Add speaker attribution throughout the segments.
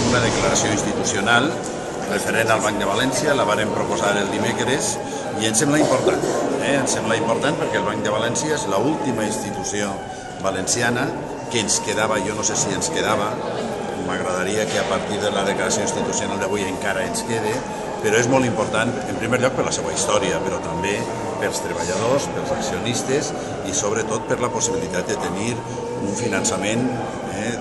Speaker 1: una declaració institucional referent al Banc de València, la vàrem proposar el dimecres i ens sembla important. Ens sembla important perquè el Banc de València és l'última institució valenciana que ens quedava, jo no sé si ens quedava, m'agradaria que a partir de la declaració institucional d'avui encara ens quede, però és molt important, en primer lloc, per la seva història, però també pels treballadors, pels accionistes i sobretot per la possibilitat de tenir un finançament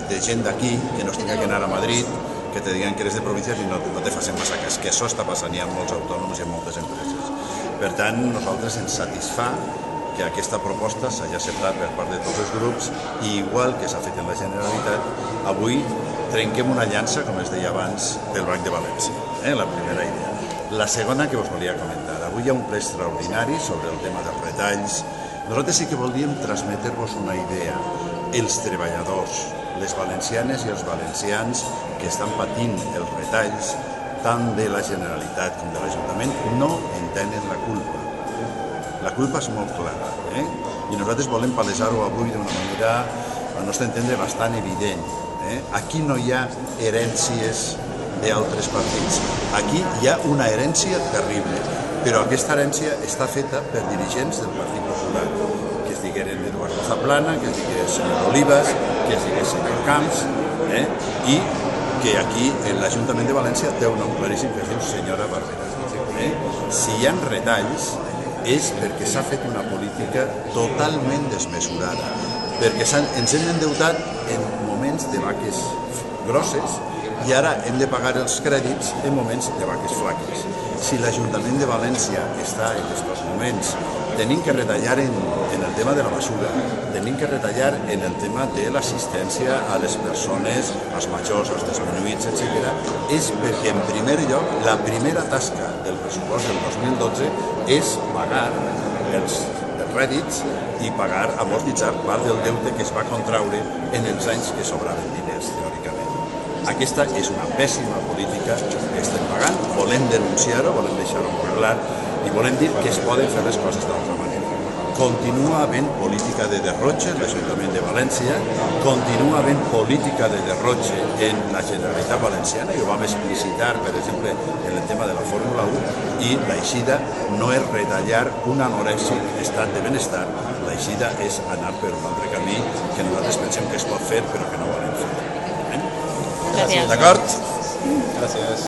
Speaker 1: de gent d'aquí, que no es tingui que anar a Madrid, que te diguen que eres de províncies i no te facin massa cas, que això està passant ja en molts autònoms i en moltes empreses. Per tant, nosaltres ens satisfà que aquesta proposta s'hagi acceptat per part de tots els grups i igual que s'ha fet en la Generalitat, avui trenquem una llança, com es deia abans, del Banc de València, la primera idea. La segona que us volia comentar, avui hi ha un ple extraordinari sobre el tema dels retalls. Nosaltres sí que voldríem transmetre-vos una idea. Els treballadors, les valencianes i els valencians que estan patint els retalls, tant de la Generalitat com de l'Ajuntament, no en tenen la culpa. La culpa és molt clara, i nosaltres volem palesar-ho avui d'una manera, al nostre entendre, bastant evident. Aquí no hi ha herències d'altres partits. Aquí hi ha una herència terrible, però aquesta herència està feta per dirigents del Partit Popular, que es digueren Eduardo Zaplana, que es digués senyor Olivas, que es digués senyor Camps, i que aquí l'Ajuntament de València té un nom claríssim que es diu senyora Barberà. Si hi ha retalls és perquè s'ha fet una política totalment desmesurada, perquè ens hem endeutat en moments de vaques grosses i ara hem de pagar els crèdits en moments de vaques flaques. Si l'Ajuntament de València està en aquests moments tenint que retallar en el tema de la basura, tenint que retallar en el tema de l'assistència a les persones, als majors, als disminuïts, etc., és perquè, en primer lloc, la primera tasca del pressupost del 2012 és pagar els rèdits i pagar, amortitzar part del deute que es va contraure en els anys que sobraven diners, teòricament. Aquesta és una pèssima política que estem pagant, volem denunciar-ho, volem deixar-ho molt clar i volem dir que es poden fer les coses d'altra manera. Continua havent política de derrotxe en l'Ajuntament de València, continua havent política de derrotxe en la Generalitat Valenciana, i ho vam explicitar, per exemple, en el tema de la Fórmula 1, i l'eixida no és retallar un anorèxic estat de benestar, l'eixida és anar per un altre camí que nosaltres pensem que es pot fer, però que no volem fer.
Speaker 2: Gràcies.
Speaker 1: D'acord?
Speaker 3: Gràcies.